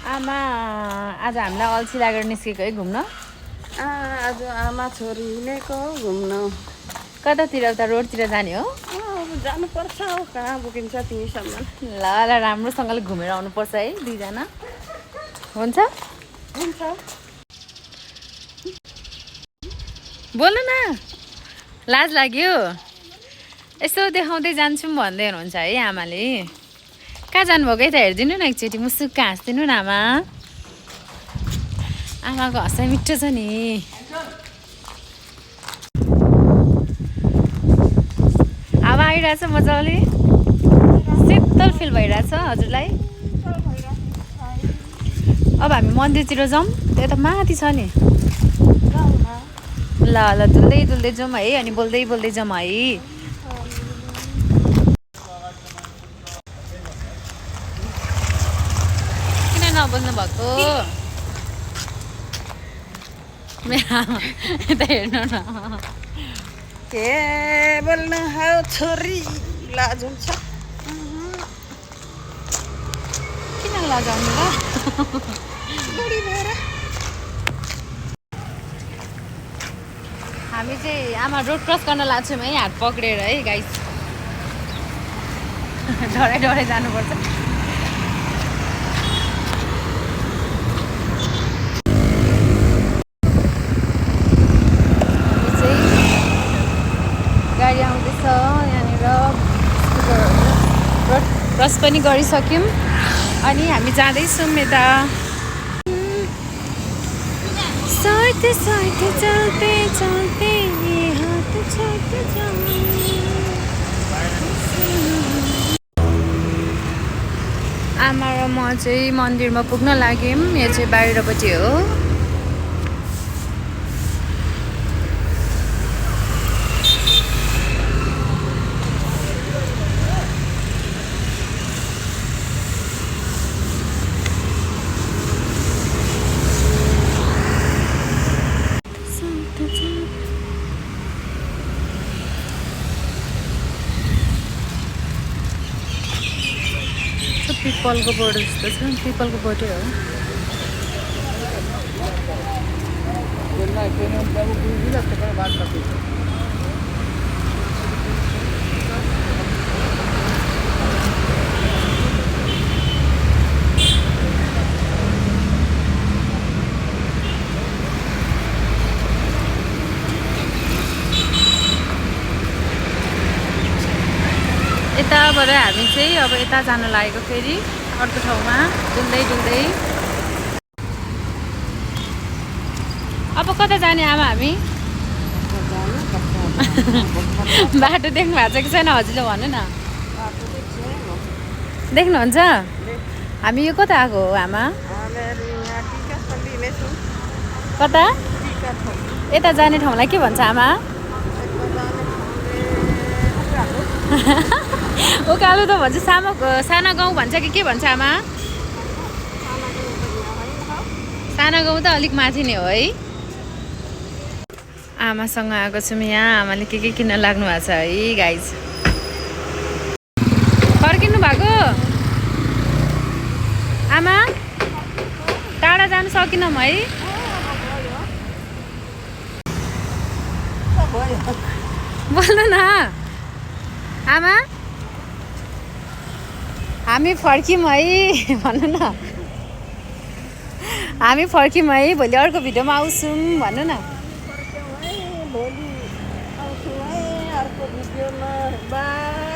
आमा आज हामीलाई अल्छी लागेर निस्केको है घुम्न। आज आमा छोरी हिँडेको घुम्न। कतातिर उता रोडतिर जाने हो? जानुपर्छ हौ, कहाँ पुगिन्छ तिमीसम्म। ल ल राम्रोसँगले घुमेर आउनुपर्छ है दुईजना। हुन्छ हुन्छ। बोल्नु न, लाज लाग्यो। यसो देखाउँदै जान्छौँ भन्दै हुनुहुन्छ है आमाले। कहाँ जानुभएको है त हेरिदिनु न एकचोटि, मुसुक्क हाँसिदिनु न आमा। आमाको हँसाइ मिठो छ नि। हावा आइरहेछ मजाले, शीतल फिल भइरहेछ हजुरलाई। अब हामी मन्दिरतिर जाउँ, त्यो त माथि छ नि। ल ल डुल्दै डुल्दै जाउँ है, अनि बोल्दै बोल्दै जाउँ है। किन नबोल्नु भएको? यता हेर्नु न। के बोल्नु हौ छोरी, लाज हुन्छ। किन लजाउनु ल? बढी भएर हामी चाहिँ आमा रोड क्रस गर्न लाग्छौँ है, हात पक्रेर है गाइस। डराइ डराइ जानुपर्छ। गाडी आउँदैछ यहाँनिर, स्कुटरहरू रोड क्रस पनि गरिसक्यौँ अनि हामी जाँदैछौँ यता। साइते साइते चलते चलते हात छोड्ते जाऊँ। आमा र म चाहिँ मन्दिरमा पुग्न लाग्यौँ। यो चाहिँ बाहिरपट्टि हो। पिपलको बोर्ड जस्तो छ, पिपलको बोर्डै हो। यताबाट हामी चाहिँ अब यता जान लागेको, फेरि अर्को ठाउँमा डुल्दै डुल्दै। अब कता जाने आमा हामी? बाटो देख्नु भएको छ कि छैन हजुरले भन्नु न। देख्नुहुन्छ? हामी यो कता आएको हो आमा? कता? यता जाने ठाउँलाई के भन्छ आमा? उकालो त भन्छ, साना गाउँ भन्छ कि के भन्छ आमा? साना गाउँ त अलिक माथि नै हो है। आमासँग आएको छौँ यहाँ, आमाले के किन्न लाग्नु भएको छ है गाइज। फर्किनु भएको आमा? टाढा जानु सकिनौँ है। बोल्नु न आमा, हामी फर्क्यौँ है भन्नु न। हामी फर्क्यौँ है, भोलि अर्को भिडियोमा आउँछौँ भन्नु न। भोलि आउँछु है अर्को भिडियोमा। बाई।